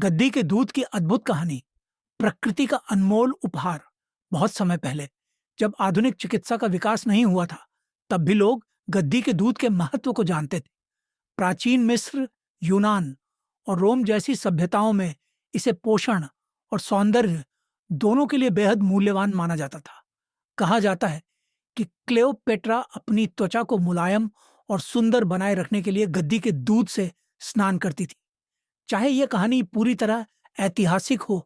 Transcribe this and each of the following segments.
गद्दी के दूध की अद्भुत कहानी, प्रकृति का अनमोल उपहार। बहुत समय पहले, जब आधुनिक चिकित्सा का विकास नहीं हुआ था, तब भी लोग गद्दी के दूध के महत्व को जानते थे। प्राचीन मिस्र, यूनान और रोम जैसी सभ्यताओं में इसे पोषण और सौंदर्य दोनों के लिए बेहद मूल्यवान माना जाता था। कहा जाता है कि क्लेओपेट्रा अपनी त्वचा को मुलायम और सुंदर बनाए रखने के लिए गद्दी के दूध से स्नान करती थी। चाहे यह कहानी पूरी तरह ऐतिहासिक हो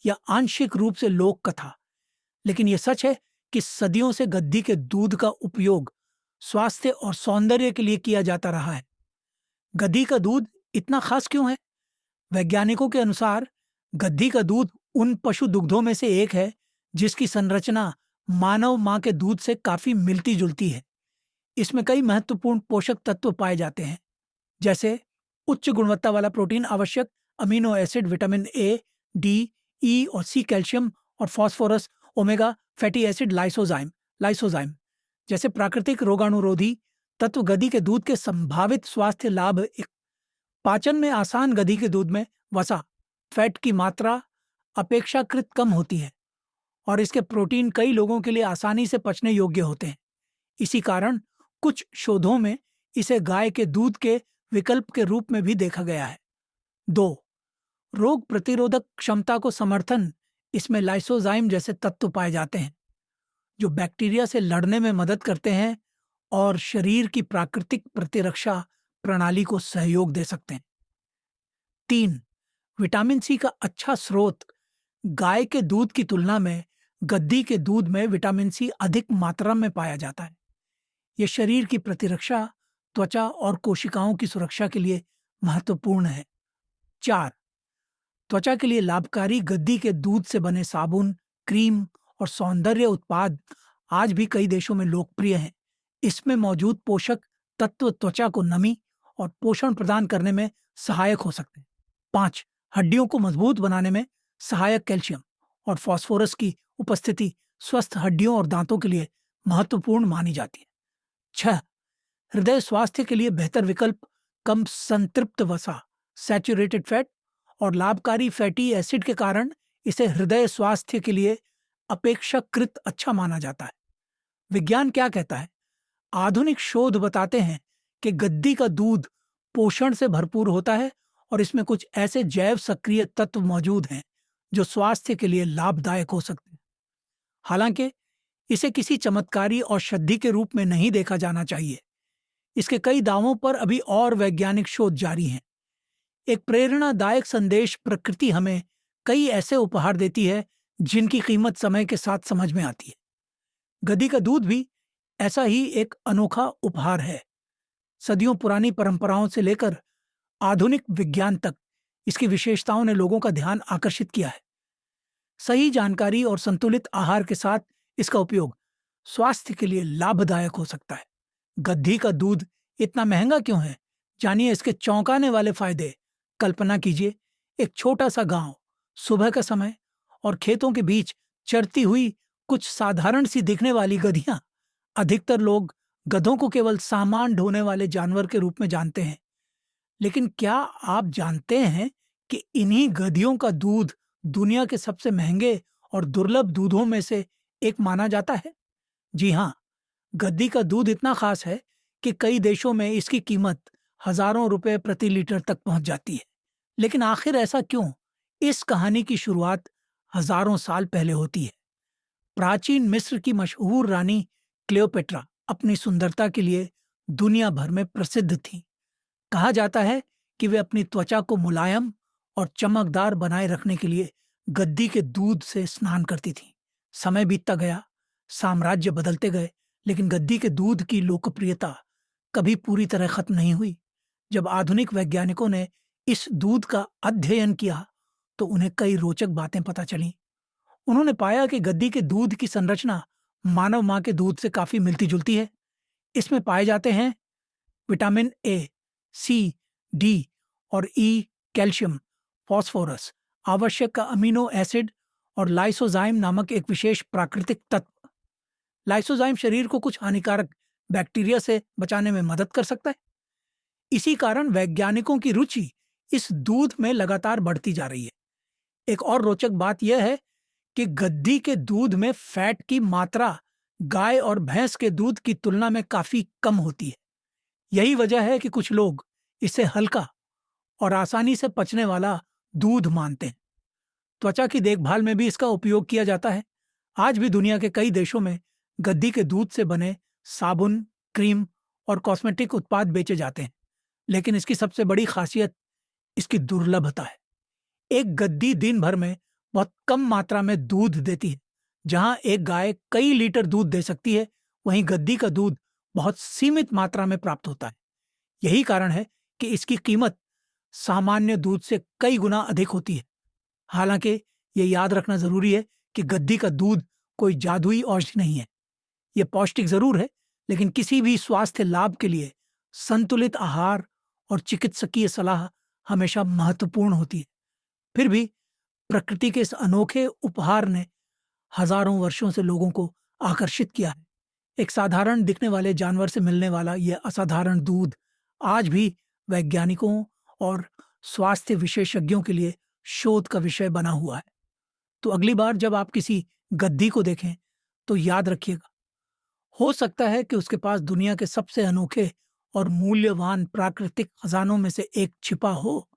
या आंशिक रूप से लोक कथा, लेकिन यह सच है कि सदियों से गद्दी के दूध का उपयोग स्वास्थ्य और सौंदर्य के लिए किया जाता रहा है। गद्दी का दूध इतना खास क्यों है? वैज्ञानिकों के अनुसार गद्दी का दूध उन पशु दुग्धों में से एक है जिसकी संरचना मानव मां के दूध से काफी मिलती जुलती है। इसमें कई महत्वपूर्ण पोषक तत्व पाए जाते हैं, जैसे उच्च गुणवत्ता वाला प्रोटीन, आवश्यक amino acid, vitamin A, D, E और सी, कैल्शियम और phosphorus, omega fatty acid, lysozyme जैसे प्राकृतिक रोगाणुरोधी तत्व गद्दी के दूध के संभावित स्वास्थ्य लाभ। पाचन में आसान गद्दी के दूध में वसा, फैट की मात्रा अपेक्षाकृत कम होती है और इसके प्रोटीन कई लोगों के लिए आसानी से पचने योग्य होते हैं। इसी कारण कुछ शोधों में इसे गाय के दूध के विकल्प के रूप में भी देखा गया है। 2. रोग प्रतिरोधक क्षमता को समर्थन। इसमें लाइसोजाइम जैसे तत्व पाए जाते हैं जो बैक्टीरिया से लड़ने में मदद करते हैं और शरीर की प्राकृतिक प्रतिरक्षा प्रणाली को सहयोग दे सकते हैं। 3. विटामिन सी का अच्छा स्रोत। गाय के दूध की तुलना में गद्दी के दूध में विटामिन सी अधिक मात्रा में पाया जाता है। यह शरीर की प्रतिरक्षा, त्वचा और कोशिकाओं की सुरक्षा के लिए महत्वपूर्ण है। 4. त्वचा के लिए लाभकारी गद्दी के दूध से बने साबुन, क्रीम और सौंदर्य उत्पाद आज भी कई देशों में लोकप्रिय हैं। इसमें मौजूद पोषक तत्व त्वचा को नमी और पोषण प्रदान करने में सहायक हो सकते हैं। 5. हड्डियों को मजबूत बनाने में सहायक कैल्शियम और फास्फोरस की उपस्थिति स्वस्थ हड्डियों और दांतों के लिए महत्वपूर्ण मानी जाती है। 6. हृदय स्वास्थ्य के लिए बेहतर विकल्प, कम संतृप्त वसा, सैचुरेटेड फैट और लाभकारी फैटी एसिड के कारण इसे हृदय स्वास्थ्य के लिए अपेक्षाकृत अच्छा माना जाता है। विज्ञान क्या कहता है? आधुनिक शोध बताते हैं कि गद्दी का दूध पोषण से भरपूर होता है और इसमें कुछ ऐसे जैव सक्रिय तत्व मौजूद हैं जो स्वास्थ्य के लिए लाभदायक हो सकते हैं। हालांकि इसे किसी चमत्कारी औषधि के रूप में नहीं देखा जाना चाहिए। इसके कई दावों पर अभी और वैज्ञानिक शोध जारी हैं। एक प्रेरणादायक संदेश, प्रकृति हमें कई ऐसे उपहार देती है जिनकी कीमत समय के साथ समझ में आती है। गद्दी का दूध भी ऐसा ही एक अनोखा उपहार है। सदियों पुरानी परंपराओं से लेकर आधुनिक विज्ञान तक इसकी विशेषताओं ने लोगों का ध्यान आकर्षित किया है। सही जानकारी और संतुलित आहार के साथ इसका उपयोग स्वास्थ्य के लिए लाभदायक हो सकता है। गद्दी का दूध इतना महंगा क्यों है? जानिए इसके चौंकाने वाले फायदे। कल्पना कीजिए, एक छोटा सा गांव, सुबह का समय और खेतों के बीच चरती हुई कुछ साधारण सी दिखने वाली गधियां। अधिकतर लोग गधों को केवल सामान ढोने वाले जानवर के रूप में जानते हैं, लेकिन क्या आप जानते हैं कि इन्हीं गधियों का दूध दुनिया के सबसे महंगे और दुर्लभ दूधों में से एक माना जाता है? जी हाँ, गद्दी का दूध इतना खास है कि कई देशों में इसकी कीमत हजारों रुपए प्रति लीटर तक पहुंच जाती है। लेकिन आखिर ऐसा क्यों? इस कहानी की शुरुआत हजारों साल पहले होती है। प्राचीन मिस्र की मशहूर रानी क्लियोपेट्रा अपनी सुंदरता के लिए दुनिया भर में प्रसिद्ध थी। कहा जाता है कि वे अपनी त्वचा को मुलायम और चमकदार बनाए रखने के लिए गद्दी के दूध से स्नान करती थीं। समय बीतता गया, साम्राज्य बदलते गए, लेकिन गद्दी के दूध की लोकप्रियता कभी पूरी तरह खत्म नहीं हुई। जब आधुनिक वैज्ञानिकों ने इस दूध का अध्ययन किया तो उन्हें कई रोचक बातें पता चलीं। उन्होंने पाया कि गद्दी के दूध की संरचना मानव मां के दूध से काफी मिलती जुलती है। इसमें पाए जाते हैं विटामिन ए, सी, डी और ई, कैल्शियम, फास्फोरस, आवश्यक अमीनो एसिड और लाइसोजाइम नामक एक विशेष प्राकृतिक तत्व। लाइसोजाइम शरीर को कुछ हानिकारक बैक्टीरिया से बचाने में मदद कर सकता है। इसी कारण वैज्ञानिकों की रुचि इस दूध में लगातार बढ़ती जा रही है। एक और रोचक बात यह है कि गद्दी के दूध में फैट की मात्रा गाय और भैंस के दूध की तुलना में काफी कम होती है। यही वजह है कि कुछ लोग इसे हल्का और आसानी से पचने वाला दूध मानते हैं। त्वचा की देखभाल में भी इसका उपयोग किया जाता है। आज भी दुनिया के कई देशों में गद्दी के दूध से बने साबुन, क्रीम और कॉस्मेटिक उत्पाद बेचे जाते हैं। लेकिन इसकी सबसे बड़ी खासियत इसकी दुर्लभता है। एक गद्दी दिन भर में बहुत कम मात्रा में दूध देती है। जहां एक गाय कई लीटर दूध दे सकती है, वहीं गद्दी का दूध बहुत सीमित मात्रा में प्राप्त होता है। यही कारण है कि इसकी कीमत सामान्य दूध से कई गुना अधिक होती है। हालांकि ये याद रखना जरूरी है कि गद्दी का दूध कोई जादुई औषधि नहीं है। ये पौष्टिक जरूर है, लेकिन किसी भी स्वास्थ्य लाभ के लिए संतुलित आहार और चिकित्सकीय सलाह हमेशा महत्वपूर्ण होती है। फिर भी प्रकृति के इस अनोखे उपहार ने हजारों वर्षों से लोगों को आकर्षित किया है। एक साधारण दिखने वाले जानवर से मिलने वाला यह असाधारण दूध आज भी वैज्ञानिकों और स्वास्थ्य विशेषज्ञों के लिए शोध का विषय बना हुआ है। तो अगली बार जब आप किसी गद्दी को देखें तो याद रखिएगा, हो सकता है कि उसके पास दुनिया के सबसे अनोखे और मूल्यवान प्राकृतिक खजानों में से एक छिपा हो।